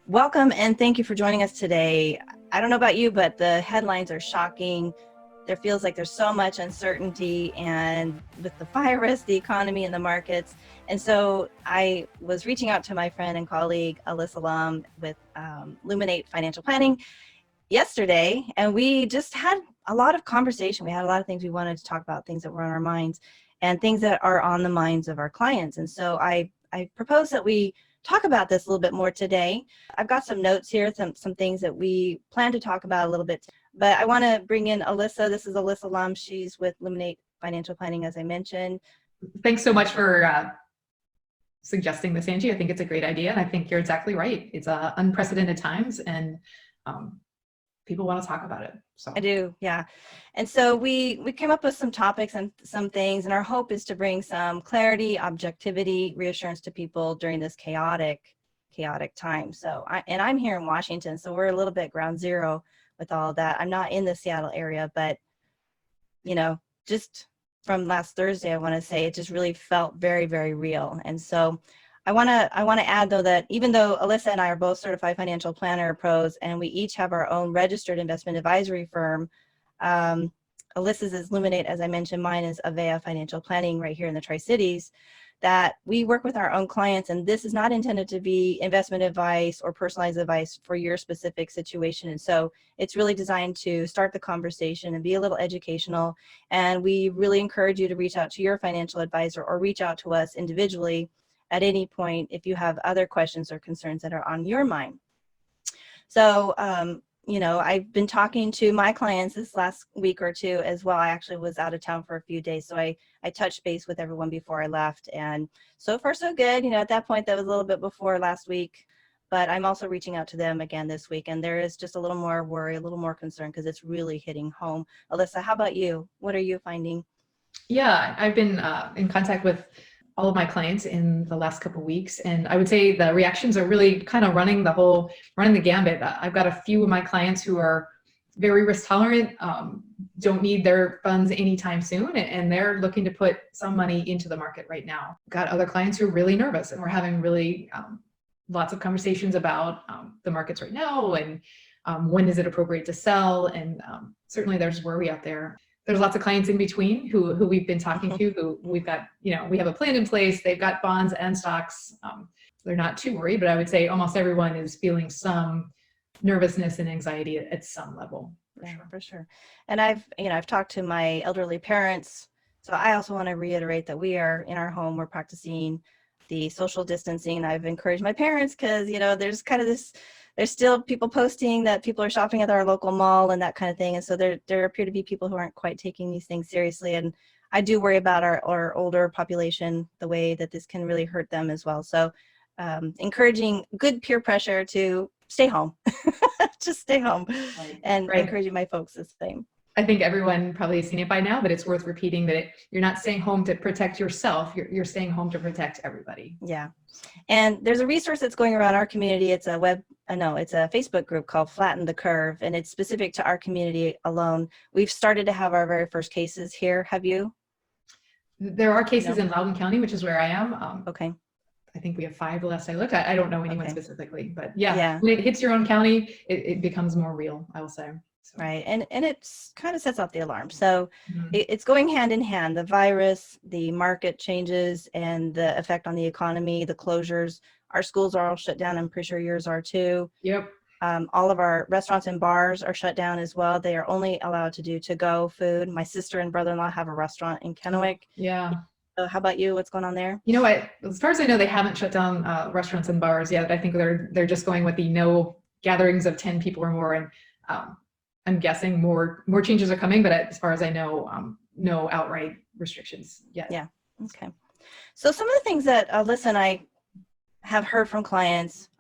Welcome and thank you for joining us today. I don't know about you, but the headlines are shocking. There feels like there's so much uncertainty and with the virus, the economy and the markets. And so I was reaching out to my friend and colleague, Alyssa Lum with Luminate Financial Planning yesterday. And we just had a lot of conversation. We had a lot of things we wanted to talk about, things that were on our minds and things that are on the minds of our clients. And so I propose that we talk about this a little bit more today. I've got some notes here, some things that we plan to talk about a little bit, but I want to bring in Alyssa. This is Alyssa Lum. She's with Luminate Financial Planning, as I mentioned. Thanks so much for suggesting this, Angie. I think it's a great idea, and I think you're exactly right. It's unprecedented times, and people want to talk about it. So I do, yeah. And so we came up with some topics and some things, and our hope is to bring some clarity, objectivity, reassurance to people during this chaotic time. So I'm here in Washington, so we're a little bit ground zero with all of that. I'm not in the Seattle area, but just from last Thursday, I want to say it just really felt very, very real. And so I want to add, though, that even though Alyssa and I are both certified financial planner pros, and we each have our own registered investment advisory firm, Alyssa's is Luminate, as I mentioned, mine is Avea Financial Planning right here in the Tri-Cities, that we work with our own clients, and this is not intended to be investment advice or personalized advice for your specific situation. And so it's really designed to start the conversation and be a little educational. And we really encourage you to reach out to your financial advisor or reach out to us individually at any point if you have other questions or concerns that are on your mind. So, I've been talking to my clients this last week or two as well. I actually was out of town for a few days, so I touched base with everyone before I left, and so far so good. At that point, that was a little bit before last week, but I'm also reaching out to them again this week, and there is just a little more worry, a little more concern because it's really hitting home. Alyssa, how about you? What are you finding? yeah, I've been in contact with all of my clients in the last couple of weeks, and I would say the reactions are really kind of running the gambit. I've got a few of my clients who are very risk tolerant, don't need their funds anytime soon, and they're looking to put some money into the market right now. Got other clients who are really nervous, and we're having really lots of conversations about the markets right now, and when is it appropriate to sell, and certainly there's worry out there. There's lots of clients in between who we've been talking to, who we've got, we have a plan in place. They've got bonds and stocks. They're not too worried, but I would say almost everyone is feeling some nervousness and anxiety at some level. For sure. And I've talked to my elderly parents. So I also want to reiterate that we are in our home, we're practicing the social distancing. I've encouraged my parents because, there's kind of there's still people posting that people are shopping at our local mall and that kind of thing. And so there appear to be people who aren't quite taking these things seriously. And I do worry about our older population, the way that this can really hurt them as well. So encouraging good peer pressure to stay home, just stay home, and encouraging my folks the same. I think everyone probably has seen it by now, but it's worth repeating that you're not staying home to protect yourself. You're staying home to protect everybody. Yeah. And there's a resource that's going around our community. It's a Facebook group called Flatten the Curve, and it's specific to our community alone. We've started to have our very first cases here. Have you? There are cases in Loudoun County, which is where I am. Okay. I think we have 5 the last I looked. I don't know anyone specifically, but yeah, when it hits your own county, it becomes more real, I will say. So. Right. And it kind of sets off the alarm. So it's going hand in hand, the virus, the market changes, and the effect on the economy, the closures. Our schools are all shut down. I'm pretty sure yours are too. Yep. All of our restaurants and bars are shut down as well. They are only allowed to do to-go food. My sister and brother-in-law have a restaurant in Kennewick. Yeah. So how about you? What's going on there? As far as I know, they haven't shut down restaurants and bars yet. I think they're just going with the no gatherings of 10 people or more. And I'm guessing more changes are coming, but as far as I know, no outright restrictions yet. Yeah. Okay. So some of the things that Alyssa and I have heard from clients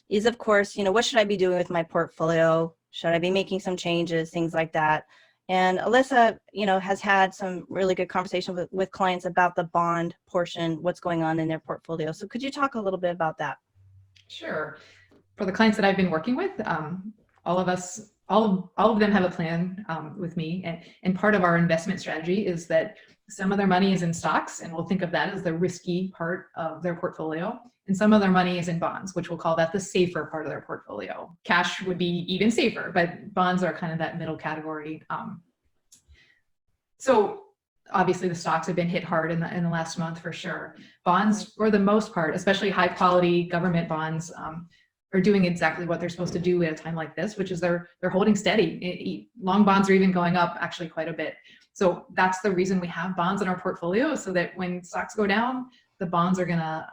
is, of course, what should I be doing with my portfolio? Should I be making some changes, things like that? And Alyssa, has had some really good conversation with clients about the bond portion, what's going on in their portfolio. So could you talk a little bit about that? Sure. For the clients that I've been working with, all of us all of them have a plan with me, and part of our investment strategy is that some of their money is in stocks, and we'll think of that as the risky part of their portfolio, and some of their money is in bonds, which we'll call that the safer part of their portfolio. Cash would be even safer, but bonds are kind of that middle category. So obviously the stocks have been hit hard in the last month for sure. Bonds, for the most part, especially high quality government bonds, are doing exactly what they're supposed to do at a time like this, which is they're holding steady. Long bonds are even going up actually quite a bit. So that's the reason we have bonds in our portfolio, so that when stocks go down, the bonds are gonna,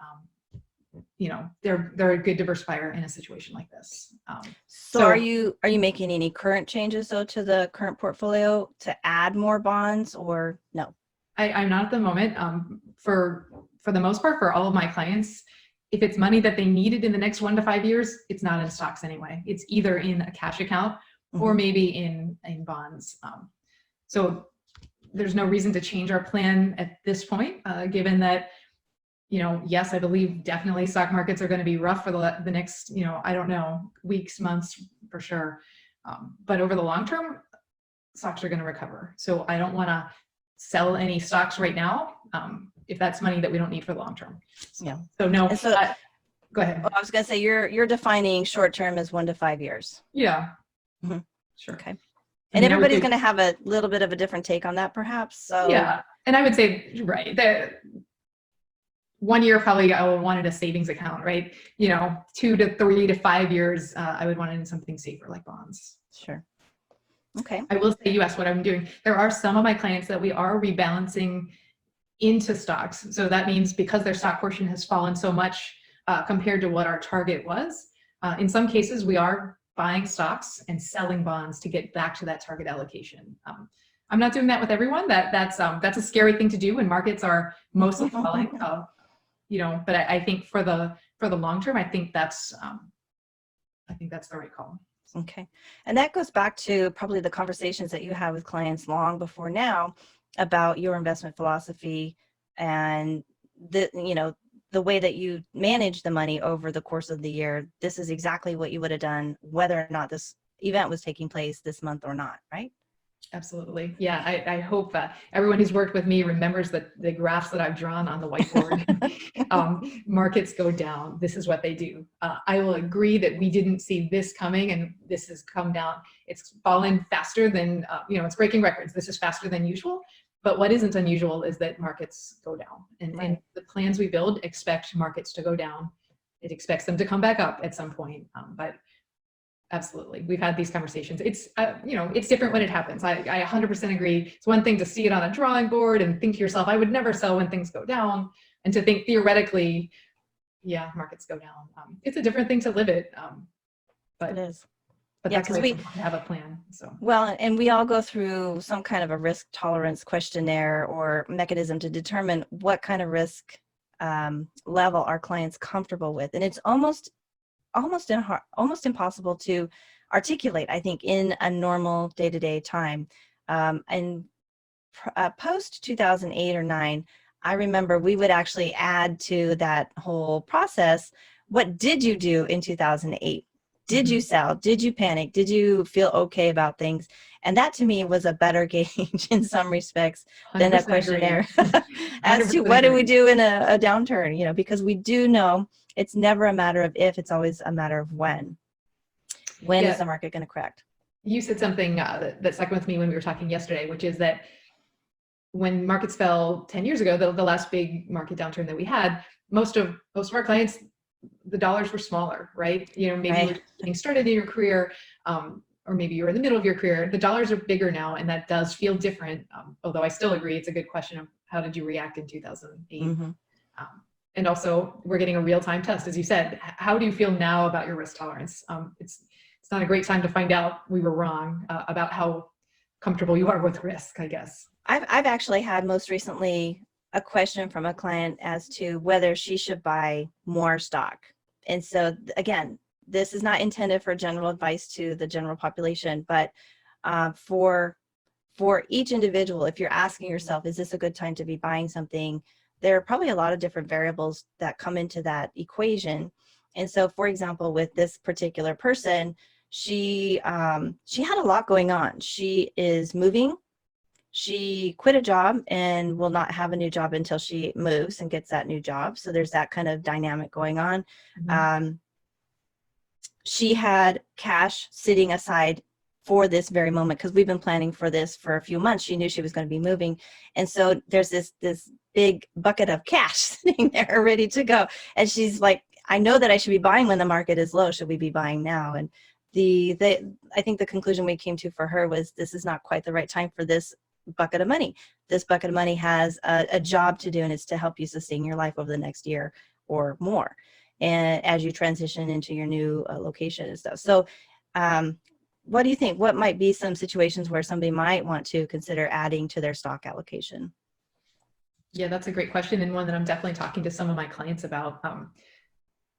they're a good diversifier in a situation like this. So are you making any current changes though to the current portfolio to add more bonds, or no? I'm not at the moment. For the most part, for all of my clients, if it's money that they needed in the next 1 to 5 years, it's not in stocks anyway. It's either in a cash account or maybe in bonds. So there's no reason to change our plan at this point, given that, yes, I believe definitely stock markets are going to be rough for the next, I don't know, weeks, months for sure. But over the long term, stocks are going to recover. So I don't want to sell any stocks right now if that's money that we don't need for the long term. Yeah. So no. So, go ahead. I was going to say you're defining short term as 1 to 5 years. Yeah. Sure. Okay. And everybody's going to have a little bit of a different take on that, perhaps. So yeah, and I would say, right, that 1 year probably I would want it a savings account, right? 2 to 3 to 5 years, I would want it in something safer like bonds. Sure. Okay. I will say, you asked what I'm doing. There are some of my clients that we are rebalancing into stocks. So that means because their stock portion has fallen so much compared to what our target was, in some cases we are buying stocks and selling bonds to get back to that target allocation. I'm not doing that with everyone. That's a scary thing to do when markets are mostly falling. But I think for the long term, I think that's the right call. Okay. And that goes back to probably the conversations that you have with clients long before now about your investment philosophy and the way that you manage the money over the course of the year. This is exactly what you would have done whether or not this event was taking place this month or not, right? Absolutely. Yeah, I hope everyone who's worked with me remembers the graphs that I've drawn on the whiteboard. Markets go down. This is what they do. I will agree that we didn't see this coming, and this has come down. It's fallen faster than, it's breaking records. This is faster than usual. But what isn't unusual is that markets go down. And the plans we build expect markets to go down. It expects them to come back up at some point. But absolutely, we've had these conversations. It's it's different when it happens. I 100% agree. It's one thing to see it on a drawing board and think to yourself, I would never sell when things go down, and to think theoretically, yeah, markets go down. It's a different thing to live it. But it is. But Yeah, that's because why we have a plan. So well, and we all go through some kind of a risk tolerance questionnaire or mechanism to determine what kind of risk level our clients comfortable with, and it's almost impossible to articulate, I think, in a normal day-to-day time. And post 2008 or 9, I remember we would actually add to that whole process, what did you do in 2008? Did you sell? Did you panic? Did you feel okay about things? And that to me was a better gauge in some respects than a questionnaire as to what do we do in a downturn, because we do know it's never a matter of if, it's always a matter of when. When is the market going to correct? You said something that stuck with me when we were talking yesterday, which is that when markets fell 10 years ago, the last big market downturn that we had, most of our clients, the dollars were smaller, right? Maybe you were getting started in your career, or maybe you're in the middle of your career. The dollars are bigger now, and that does feel different. Although I still agree, it's a good question of how did you react in 2008? And also, we're getting a real-time test, as you said. How do you feel now about your risk tolerance? It's not a great time to find out we were wrong about how comfortable you are with risk, I guess. I've actually had most recently a question from a client as to whether she should buy more stock. And so again, this is not intended for general advice to the general population, but for each individual, if you're asking yourself, is this a good time to be buying something? There are probably a lot of different variables that come into that equation. And so, for example, with this particular person, she had a lot going on. She is moving. She quit a job and will not have a new job until she moves and gets that new job. So there's that kind of dynamic going on. She had cash sitting aside for this very moment because we've been planning for this for a few months. She knew she was going to be moving. And so there's this big bucket of cash sitting there ready to go. And she's like, I know that I should be buying when the market is low. Should we be buying now? And I think the conclusion we came to for her was this is not quite the right time for this bucket of money. This bucket of money has a job to do, and it's to help you sustain your life over the next year or more. And as you transition into your new location and stuff. So what do you think? What might be some situations where somebody might want to consider adding to their stock allocation? Yeah, that's a great question, and one that I'm definitely talking to some of my clients about.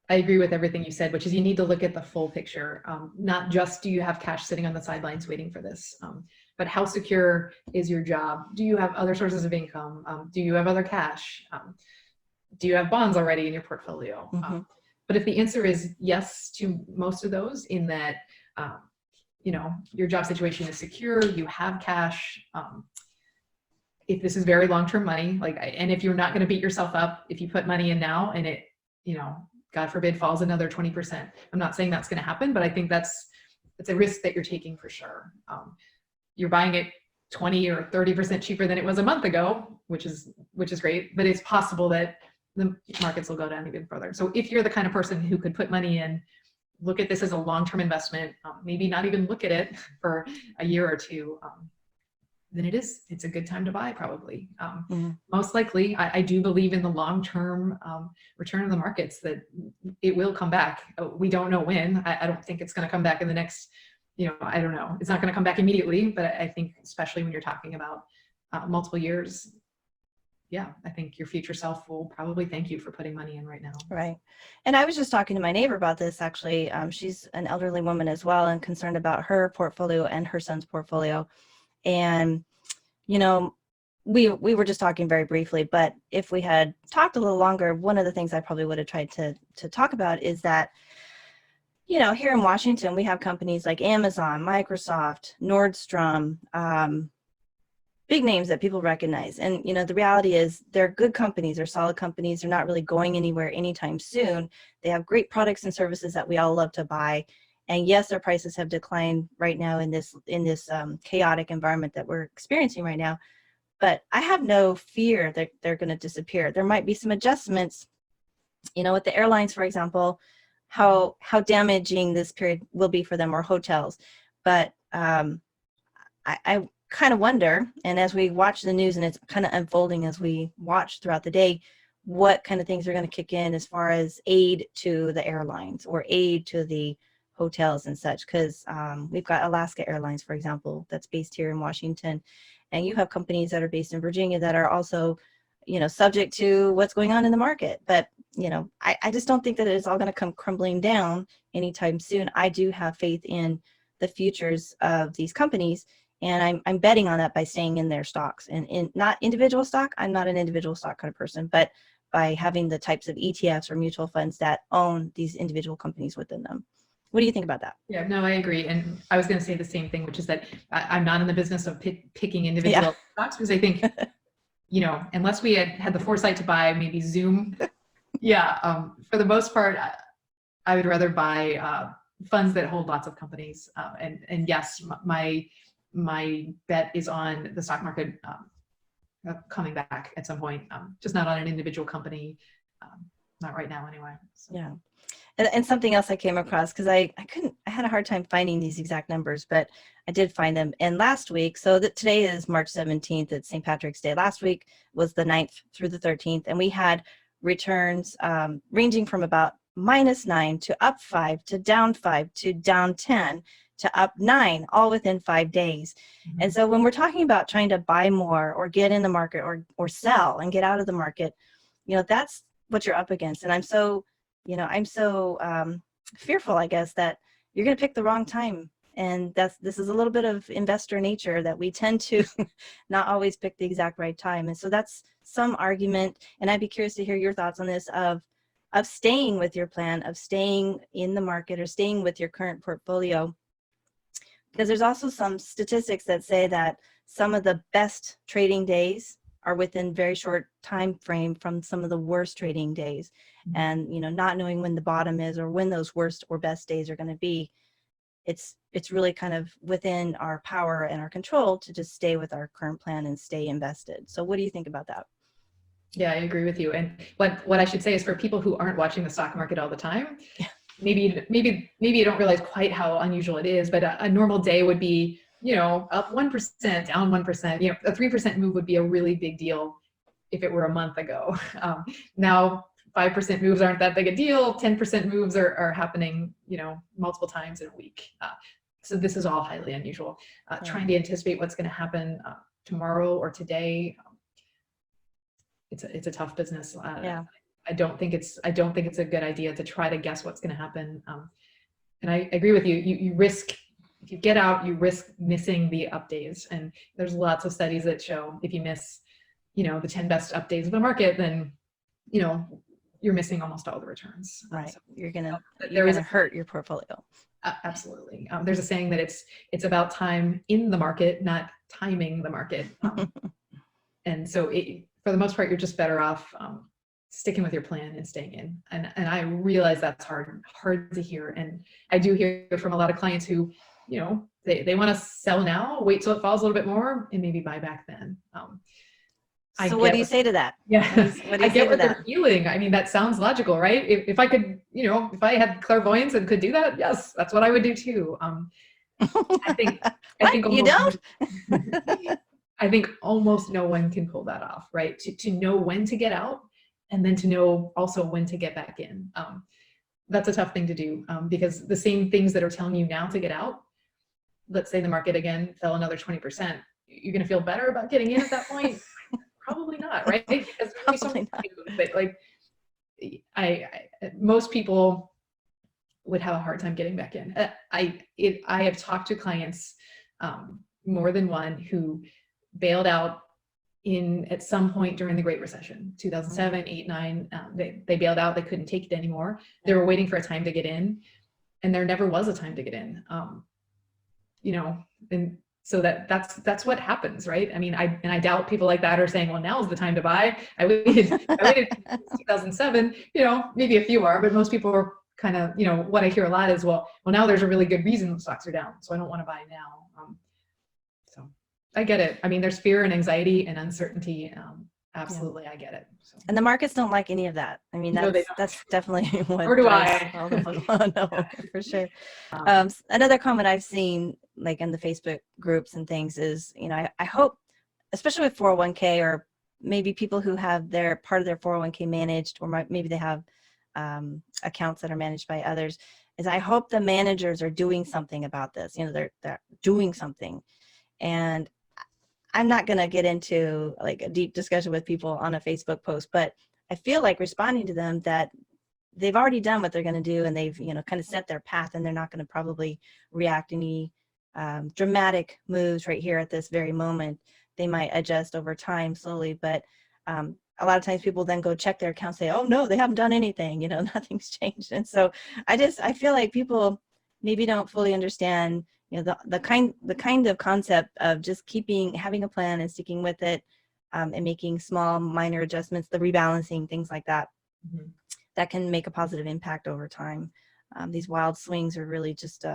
I agree with everything you said, which is you need to look at the full picture. Not just do you have cash sitting on the sidelines waiting for this, but how secure is your job? Do you have other sources of income? Do you have other cash? Do you have bonds already in your portfolio? But if the answer is yes to most of those, in that your job situation is secure, you have cash. If this is very long-term money, and if you're not going to beat yourself up if you put money in now and it, God forbid, falls another 20%. I'm not saying that's going to happen, but I think it's a risk that you're taking for sure. You're buying it 20 or 30% cheaper than it was a month ago, which is great, but it's possible that the markets will go down even further. So if you're the kind of person who could put money in, look at this as a long-term investment, maybe not even look at it for a year or two, then it's a good time to buy probably. Most likely, I do believe in the long-term return of the markets, that it will come back. We don't know when. I don't think it's going to come back in the next, I don't know. It's not going to come back immediately, but I think especially when you're talking about multiple years, yeah, I think your future self will probably thank you for putting money in right now. Right. And I was just talking to my neighbor about this, actually. She's an elderly woman as well and concerned about her portfolio and her son's portfolio. And, we were just talking very briefly, but if we had talked a little longer, one of the things I probably would have tried to talk about is that, here in Washington, we have companies like Amazon, Microsoft, Nordstrom, big names that people recognize. And, the reality is they're good companies, they're solid companies. They're not really going anywhere anytime soon. They have great products and services that we all love to buy. And yes, their prices have declined right now in this chaotic environment that we're experiencing right now. But I have no fear that they're going to disappear. There might be some adjustments, with the airlines, for example, how damaging this period will be for them, or hotels. But I kind of wonder, and as we watch the news and it's kind of unfolding as we watch throughout the day, what kind of things are going to kick in as far as aid to the airlines or aid to the hotels and such, because we've got Alaska Airlines, for example, that's based here in Washington, and you have companies that are based in Virginia that are also, subject to what's going on in the market. But I just don't think that it's all going to come crumbling down anytime soon. I do have faith in the futures of these companies, and I'm betting on that by staying in their stocks, and in not individual stock. I'm not an individual stock kind of person, but by having the types of ETFs or mutual funds that own these individual companies within them. What do you think about that? Yeah, no, I agree. And I was going to say the same thing, which is that I'm not in the business of picking individual stocks, because I think, unless we had the foresight to buy maybe Zoom, for the most part, I would rather buy funds that hold lots of companies. And yes, my bet is on the stock market coming back at some point, just not on an individual company, not right now anyway. So. Yeah. And something else I came across, because I had a hard time finding these exact numbers, but I did find them. And last week, so that today is March 17th, it's St. Patrick's Day. Last week was the 9th through the 13th, and we had returns ranging from about -9 to up 5 to down 5 to down 10 to up 9, all within 5 days. Mm-hmm. And so when we're talking about trying to buy more or get in the market or sell and get out of the market, that's what you're up against. And I'm so fearful, I guess, that you're going to pick the wrong time. And this is a little bit of investor nature, that we tend to not always pick the exact right time. And so that's some argument. And I'd be curious to hear your thoughts on this of staying with your plan, of staying in the market or staying with your current portfolio Because there's also some statistics that say that some of the best trading days are within very short time frame from some of the worst trading days. And, not knowing when the bottom is or when those worst or best days are going to be, it's really kind of within our power and our control to just stay with our current plan and stay invested. So what do you think about that? Yeah, I agree with you. And what I should say is, for people who aren't watching the stock market all the time, maybe you don't realize quite how unusual it is, but a normal day would be, up 1%, down 1%. A 3% move would be a really big deal if it were a month ago. Now 5% moves aren't that big a deal. 10% moves are happening, multiple times in a week. So this is all highly unusual. Trying to anticipate what's going to happen tomorrow or today, it's a tough business. Yeah. I don't think it's a good idea to try to guess what's going to happen. And I agree with you. You risk, if you get out, you risk missing the up days. And there's lots of studies that show if you miss, the 10 best up days of the market, then, you're missing almost all the returns. Right. So, you're gonna hurt your portfolio. Absolutely. There's a saying that it's about time in the market, not timing the market. And so for the most part, you're just better off sticking with your plan and staying in. And I realize that's hard to hear. And I do hear from a lot of clients who, they want to sell now, wait till it falls a little bit more, and maybe buy back then. So what do you say to that? Yeah, what do you I get say what to they're feeling. I mean, that sounds logical, right? If I could, if I had clairvoyance and could do that, yes, that's what I would do too. I think you don't? I think almost no one can pull that off, right? To know when to get out, and then to know also when to get back in. That's a tough thing to do, because the same things that are telling you now to get out, let's say the market again fell another 20%, you're going to feel better about getting in at that point? Probably not, right? Because Probably not. But like, most people would have a hard time getting back in. I have talked to clients, more than one, who bailed out at some point during the Great Recession, 2007, 8, 9. They bailed out. They couldn't take it anymore. They were waiting for a time to get in, and there never was a time to get in. And so that's what happens, right? I mean, I doubt people like that are saying, well, now's the time to buy. I waited 2007, maybe a few are, but most people are kind of, what I hear a lot is, well, now there's a really good reason the stocks are down, so I don't want to buy now. So I get it. I mean, there's fear and anxiety and uncertainty. Absolutely. Yeah. I get it. So. And the markets don't like any of that. I mean, that's definitely what. Or do I? No, for sure. Another comment I've seen, like in the Facebook groups and things, is, I hope, especially with 401k, or maybe people who have their part of their 401k managed, or maybe they have accounts that are managed by others, is I hope the managers are doing something about this. They're doing something. And I'm not going to get into like a deep discussion with people on a Facebook post, but I feel like responding to them that they've already done what they're going to do, and they've, kind of set their path, and they're not going to probably react any dramatic moves right here at this very moment. They might adjust over time slowly, but a lot of times people then go check their account, say, oh no, they haven't done anything, nothing's changed. And so I feel like people maybe don't fully understand, the kind of concept of just having a plan and sticking with it, and making small minor adjustments, the rebalancing, things like that, that can make a positive impact over time. These wild swings are really just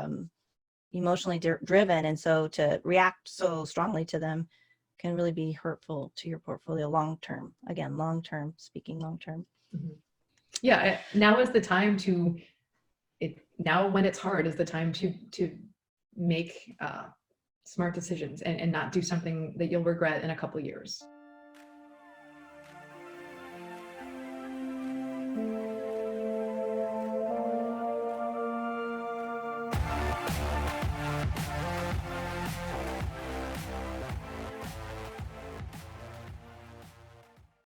emotionally driven, and so to react so strongly to them can really be hurtful to your portfolio long term. Again, long term. Yeah, now is the time now when it's hard is the time to make smart decisions and not do something that you'll regret in a couple of years.